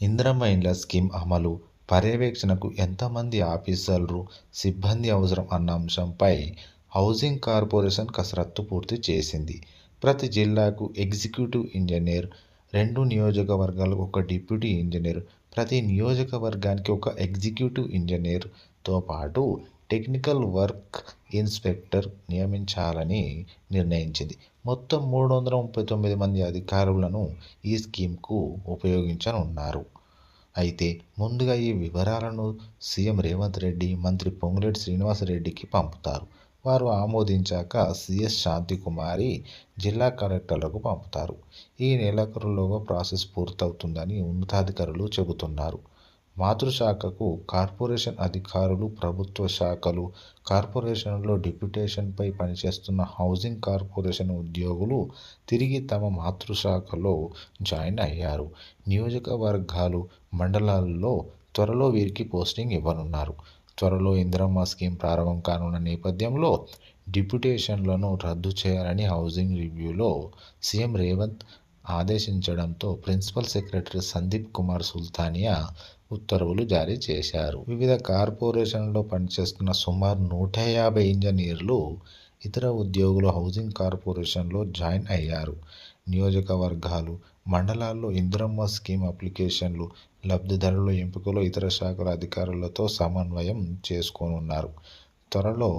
ఇందిరమ్మ ఇండ్ల స్కీమ్ అమలు, పర్యవేక్షణకు ఎంతమంది ఆఫీసర్లు, సిబ్బంది అవసరం అన్న అంశంపై హౌసింగ్ కార్పొరేషన్ కసరత్తు పూర్తి చేసింది. ప్రతి జిల్లాకు ఎగ్జిక్యూటివ్ ఇంజనీర్, 2 నియోజకవర్గాలకు ఒక డిప్యూటీ ఇంజనీర్, ప్రతి నియోజకవర్గానికి ఒక ఎగ్జిక్యూటివ్ ఇంజనీర్తో పాటు టెక్నికల్ వర్క్ ఇన్స్పెక్టర్ నియమించాలని నిర్ణయించింది. మొత్తం 339 మంది అధికారులను ఈ స్కీమ్కు ఉపయోగించనున్నారు. అయితే ముందుగా ఈ వివరాలను సీఎం రేవంత్ రెడ్డి, మంత్రి పొంగులేటి శ్రీనివాసరెడ్డికి పంపుతారు. వారు ఆమోదించాక సీఎస్ శాంతికుమారి జిల్లా కలెక్టర్లకు పంపుతారు. ఈ నెలాఖరులోగా ప్రాసెస్ పూర్తవుతుందని ఉన్నతాధికారులు చెబుతున్నారు. మాతృశాఖకు కార్పొరేషన్ అధికారులు, ప్రభుత్వ శాఖలు, కార్పొరేషన్లో డిప్యూటేషన్పై పనిచేస్తున్న హౌసింగ్ కార్పొరేషన్ ఉద్యోగులు తిరిగి తమ మాతృశాఖలో జాయిన్ అయ్యారు. నియోజకవర్గాలు, మండలాల్లో త్వరలో వీరికి పోస్టింగ్ ఇవ్వనున్నారు. త్వరలో ఇందిరమ్మ స్కీమ్ ప్రారంభం కానున్న నేపథ్యంలో డిప్యూటేషన్లను రద్దు చేయాలని హౌసింగ్ రివ్యూలో సీఎం రేవంత్ ఆదేశించడంతో ప్రిన్సిపల్ సెక్రటరీ సందీప్ కుమార్ సుల్తానియా ఉత్తర్వులు జారీ చేశారు. వివిధ కార్పొరేషన్లలో పనిచేస్తున్న సుమారు 150 ఇంజనీర్లు, ఇతర ఉద్యోగులు హౌసింగ్ కార్పొరేషన్లో జాయిన్ అయ్యారు. నియోజకవర్గాలు, మండలాల్లో ఇందిరమ్మ స్కీమ్ అప్లికేషన్లు, లబ్ధిదారుల ఎంపికలో ఇతర శాఖల అధికారులతో సమన్వయం చేసుకోనున్నారు. త్వరలో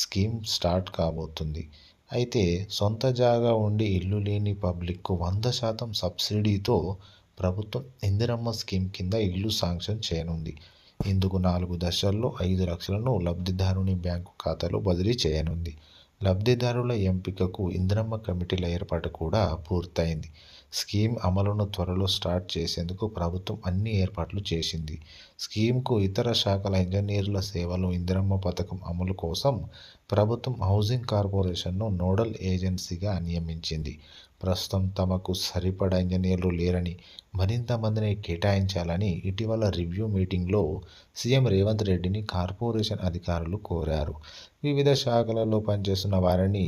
స్కీమ్ స్టార్ట్ కాబోతుంది. అయితే సొంత జాగా ఉండి ఇల్లు లేని పబ్లిక్కు 100% సబ్సిడీతో ప్రభుత్వం ఇందిరమ్మ స్కీమ్ కింద ఇల్లు శాంక్షన్ చేయనుంది. ఇందుకు 4 దశల్లో 5 లక్షలను లబ్ధిదారుని బ్యాంకు ఖాతాలో బదిలీ చేయనుంది. లబ్ధిదారుల ఎంపికకు ఇందిరమ్మ కమిటీల ఏర్పాటు కూడా పూర్తయింది. స్కీమ్ అమలును త్వరలో స్టార్ట్ చేసేందుకు ప్రభుత్వం అన్ని ఏర్పాట్లు చేసింది. స్కీమ్కు ఇతర శాఖల ఇంజనీర్ల సేవలు ఇందిరమ్మ పథకం అమలు కోసం ప్రభుత్వం హౌసింగ్ కార్పొరేషన్ను నోడల్ ఏజెన్సీగా నియమించింది. ప్రస్తుతం తమకు సరిపడా ఇంజనీర్లు లేరని, మరింత మందిని కేటాయించాలని ఇటీవల రివ్యూ మీటింగ్లో సీఎం రేవంత్ రెడ్డిని కార్పొరేషన్ అధికారులు కోరారు. వివిధ శాఖలలో పనిచేస్తున్న వారిని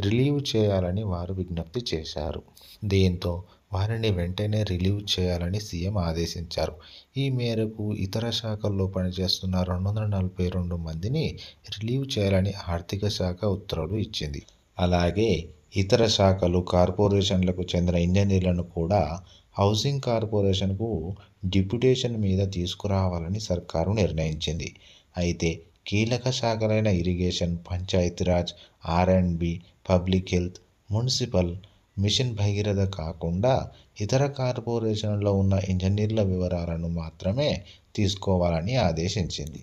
రిలీవ్ చేయాలని వారు విజ్ఞప్తి చేశారు. దీంతో వారిని వెంటనే రిలీవ్ చేయాలని సీఎం ఆదేశించారు. ఈ మేరకు ఇతర శాఖల్లో పనిచేస్తున్న 242 మందిని రిలీవ్ చేయాలని ఆర్థిక శాఖ ఉత్తర్వులు ఇచ్చింది. అలాగే ఇతర శాఖలు, కార్పొరేషన్లకు చెందిన ఇంజనీర్లను కూడా హౌసింగ్ కార్పొరేషన్కు డిప్యూటేషన్ మీద తీసుకురావాలని సర్కారు నిర్ణయించింది. అయితే కీలక శాఖలైన irrigation, Panchayati Raj, R and B, public health, municipal, Mission Bhagiratha కాకుండా ఇతర కార్పొరేషన్లలో ఉన్న ఇంజనీర్ల వివరాలను మాత్రమే తీసుకోవాలని ఆదేశించింది.